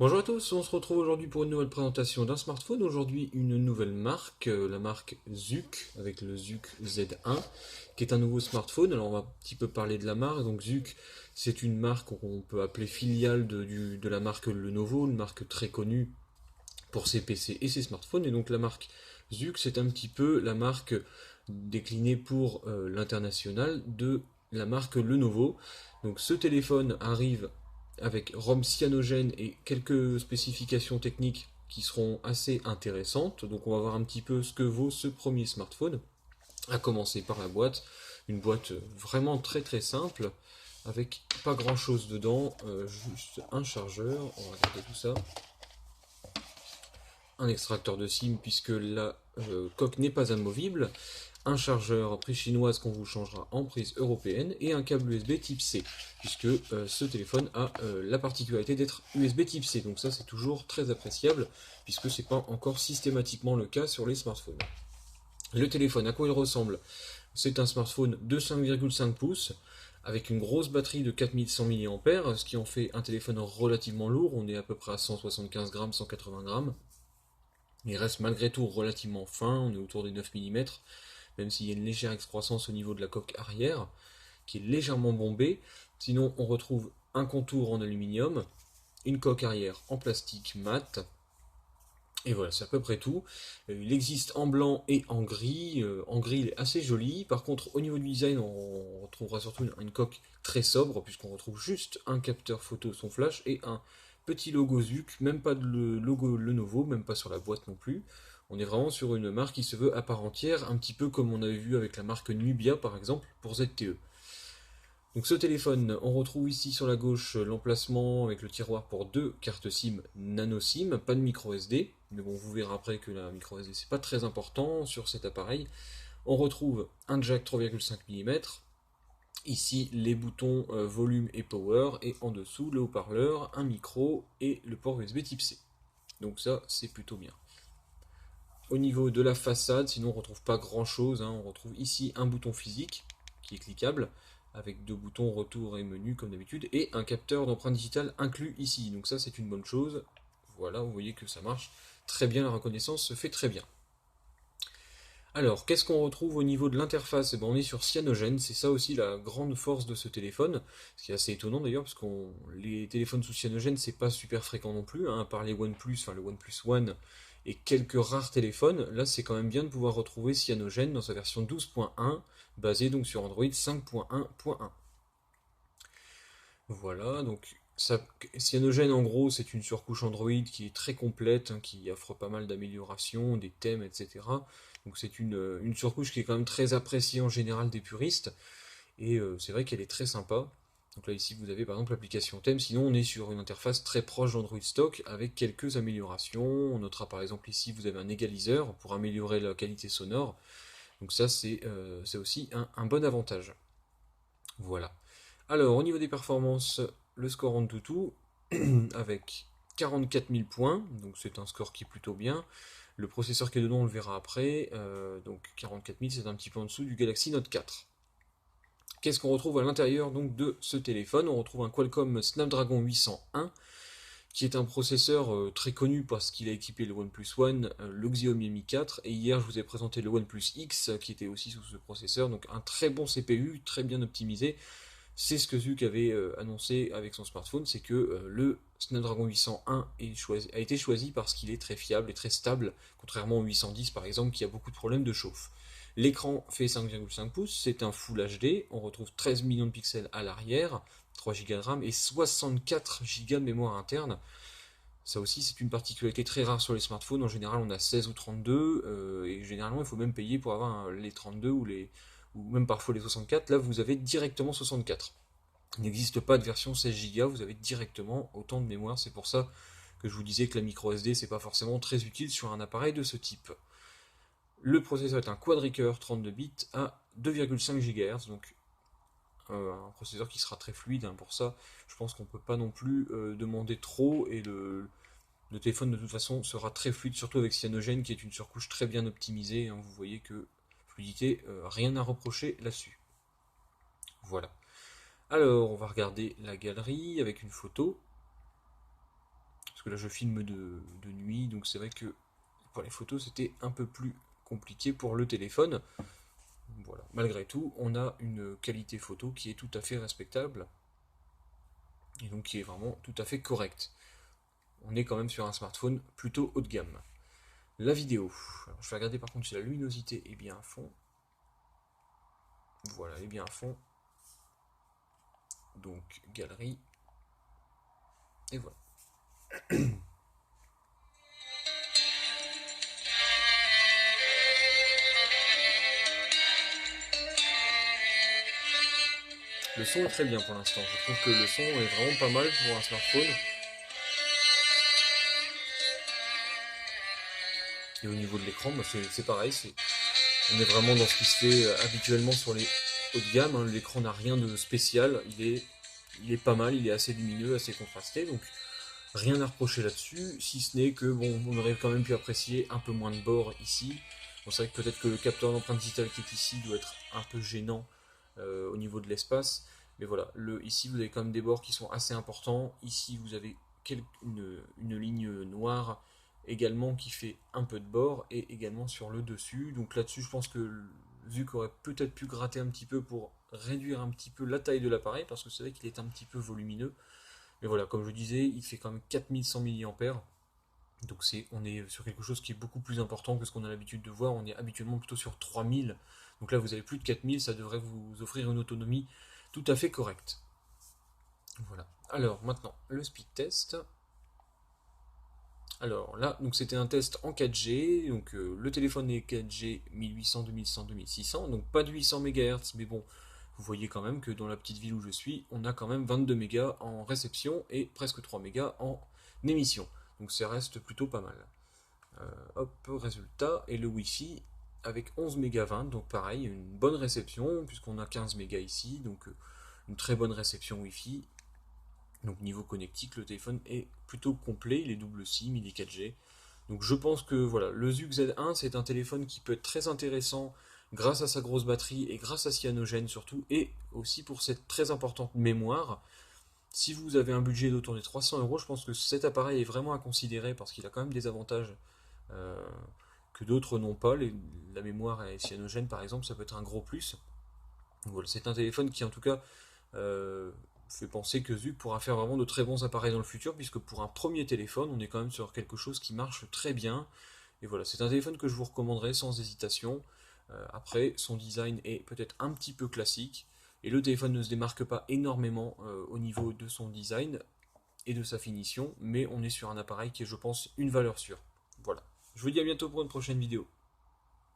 Bonjour à tous, on se retrouve aujourd'hui pour une nouvelle présentation d'un smartphone. Aujourd'hui, une nouvelle marque, la marque ZUK, avec le ZUK Z1, qui est un nouveau smartphone. Alors, on va un petit peu parler de la marque. Donc, ZUK, c'est une marque qu'on peut appeler filiale de la marque Lenovo, une marque très connue pour ses PC et ses smartphones. Et donc, la marque ZUK, c'est un petit peu la marque déclinée pour l'international de la marque Lenovo. Donc, ce téléphone arrive avec ROM cyanogène et quelques spécifications techniques qui seront assez intéressantes. Donc on va voir un petit peu ce que vaut ce premier smartphone, à commencer par la boîte. Une boîte vraiment très très simple, avec pas grand chose dedans, juste un chargeur, on va regarder tout ça, un extracteur de SIM puisque la coque n'est pas amovible, un chargeur prise chinoise qu'on vous changera en prise européenne et un câble USB type C, puisque ce téléphone a la particularité d'être USB type C. Donc ça c'est toujours très appréciable, puisque c'est pas encore systématiquement le cas sur les smartphones. Le téléphone, à quoi il ressemble? C'est un smartphone de 5,5 pouces, avec une grosse batterie de 4100 mAh, ce qui en fait un téléphone relativement lourd, on est à peu près à 175 grammes, 180 grammes. Il reste malgré tout relativement fin, on est autour des 9 mm, même s'il y a une légère excroissance au niveau de la coque arrière, qui est légèrement bombée. Sinon, on retrouve un contour en aluminium, une coque arrière en plastique mat, et voilà, c'est à peu près tout. Il existe en blanc et en gris. En gris, il est assez joli. Par contre, au niveau du design, on retrouvera surtout une coque très sobre, puisqu'on retrouve juste un capteur photo son flash et un petit logo ZUK, même pas de logo Lenovo, même pas sur la boîte non plus. On est vraiment sur une marque qui se veut à part entière, un petit peu comme on avait vu avec la marque Nubia par exemple pour ZTE. Donc ce téléphone, on retrouve ici sur la gauche l'emplacement avec le tiroir pour deux cartes SIM nano SIM, pas de micro SD, mais bon vous verrez après que la micro SD c'est pas très important sur cet appareil. On retrouve un jack 3,5 mm, ici les boutons volume et power, et en dessous le haut-parleur, un micro et le port USB type C. Donc ça c'est plutôt bien. Au niveau de la façade, sinon on ne retrouve pas grand chose, hein. On retrouve ici un bouton physique qui est cliquable, avec deux boutons retour et menu comme d'habitude, et un capteur d'empreinte digitale inclus ici. Donc ça c'est une bonne chose. Voilà, vous voyez que ça marche très bien, la reconnaissance se fait très bien. Alors, qu'est-ce qu'on retrouve au niveau de l'interface? Eh ben, on est sur Cyanogen, c'est ça aussi la grande force de ce téléphone, ce qui est assez étonnant d'ailleurs, parce que les téléphones sous Cyanogen, c'est pas super fréquent non plus, hein, à part les OnePlus, enfin le OnePlus One et quelques rares téléphones. Là, c'est quand même bien de pouvoir retrouver Cyanogen dans sa version 12.1, basée donc sur Android 5.1.1. Voilà, donc Cyanogen en gros c'est une surcouche Android qui est très complète, hein, qui offre pas mal d'améliorations, des thèmes, etc. Donc c'est une surcouche qui est quand même très appréciée en général des puristes, et c'est vrai qu'elle est très sympa. Donc là ici vous avez par exemple l'application thème, sinon on est sur une interface très proche d'Android stock avec quelques améliorations. On notera par exemple ici vous avez un égaliseur pour améliorer la qualité sonore, donc ça c'est aussi un bon avantage. Voilà. Alors, au niveau des performances, le score en tout avec 44 000 points, donc c'est un score qui est plutôt bien. Le processeur qui est dedans, on le verra après, donc 44 000, c'est un petit peu en dessous du Galaxy Note 4. Qu'est-ce qu'on retrouve à l'intérieur donc de ce téléphone? On retrouve un Qualcomm Snapdragon 801, qui est un processeur très connu parce qu'il a équipé le OnePlus One, le Xiaomi Mi 4, et hier je vous ai présenté le OnePlus X qui était aussi sous ce processeur, donc un très bon CPU, très bien optimisé. C'est ce que Zuck avait annoncé avec son smartphone, c'est que le Snapdragon 801 a été choisi parce qu'il est très fiable et très stable, contrairement au 810 par exemple qui a beaucoup de problèmes de chauffe. L'écran fait 5,5 pouces, c'est un Full HD, on retrouve 13 millions de pixels à l'arrière, 3 Go de RAM et 64 Go de mémoire interne. Ça aussi, c'est une particularité très rare sur les smartphones. En général, on a 16 ou 32, et généralement, il faut même payer pour avoir les 32 ou même parfois les 64. Là, vous avez directement 64. Il n'existe pas de version 16 Go, vous avez directement autant de mémoire. C'est pour ça que je vous disais que la micro SD, c'est pas forcément très utile sur un appareil de ce type. Le processeur est un quad-core 32 bits à 2,5 GHz, donc un processeur qui sera très fluide, hein. Pour ça, je pense qu'on peut pas non plus demander trop, et le téléphone de toute façon sera très fluide, surtout avec Cyanogen qui est une surcouche très bien optimisée, hein. Vous voyez que fluidité, rien à reprocher là-dessus. Voilà. Alors, on va regarder la galerie avec une photo. que là je filme de nuit, donc c'est vrai que pour les photos c'était un peu plus compliqué pour le téléphone. Voilà. Malgré tout, on a une qualité photo qui est tout à fait respectable et donc qui est vraiment tout à fait correcte. On est quand même sur un smartphone plutôt haut de gamme. La vidéo. Alors, je vais regarder par contre si la luminosité est bien à fond. Voilà, elle est bien à fond. Donc, galerie. Et voilà. Le son est très bien pour l'instant. Je trouve que le son est vraiment pas mal pour un smartphone. Et au niveau de l'écran, bah, c'est pareil. On est vraiment dans ce qui se fait habituellement sur les haut de gamme. Hein. L'écran n'a rien de spécial. Il est pas mal, il est assez lumineux, assez contrasté. Donc rien à reprocher là-dessus. Si ce n'est que bon, on aurait quand même pu apprécier un peu moins de bord ici. Bon, c'est vrai que peut-être que le capteur d'empreinte digitale qui est ici doit être un peu gênant au niveau de l'espace. Mais voilà, ici vous avez quand même des bords qui sont assez importants. Ici vous avez une ligne noire également qui fait un peu de bord et également sur le dessus. Donc là-dessus, je pense que Zuc aurait peut-être pu gratter un petit peu pour réduire un petit peu la taille de l'appareil parce que c'est vrai qu'il est un petit peu volumineux. Mais voilà, comme je disais, il fait quand même 4100 mAh. Donc on est sur quelque chose qui est beaucoup plus important que ce qu'on a l'habitude de voir. On est habituellement plutôt sur 3000. Donc là, vous avez plus de 4000, ça devrait vous offrir une autonomie tout à fait correcte. Voilà. Alors maintenant, le speed test. Alors là, donc c'était un test en 4G. Donc le téléphone est 4G 1800, 2100, 2600. Donc pas de 800 MHz, mais bon, vous voyez quand même que dans la petite ville où je suis, on a quand même 22 mégas en réception et presque 3 mégas en émission. Donc ça reste plutôt pas mal. Hop, résultat, et le Wi-Fi avec 11 mégas 20, donc pareil, une bonne réception, puisqu'on a 15 mégas ici, donc une très bonne réception Wi-Fi. Donc niveau connectique, le téléphone est plutôt complet, il est double SIM, il est 4G. Donc je pense que voilà, le Zug Z1 c'est un téléphone qui peut être très intéressant grâce à sa grosse batterie et grâce à Cyanogen surtout, et aussi pour cette très importante mémoire. Si vous avez un budget d'autour des 300 €, je pense que cet appareil est vraiment à considérer parce qu'il a quand même des avantages euh, que d'autres n'ont pas. La mémoire et cyanogène par exemple, ça peut être un gros plus. Voilà, c'est un téléphone qui en tout cas euh, fait penser que Zug pourra faire vraiment de très bons appareils dans le futur, puisque pour un premier téléphone, on est quand même sur quelque chose qui marche très bien. Et voilà, c'est un téléphone que je vous recommanderais sans hésitation. Après, son design est peut-être un petit peu classique, et le téléphone ne se démarque pas énormément au niveau de son design et de sa finition, mais on est sur un appareil qui est, je pense, une valeur sûre. Voilà. Je vous dis à bientôt pour une prochaine vidéo.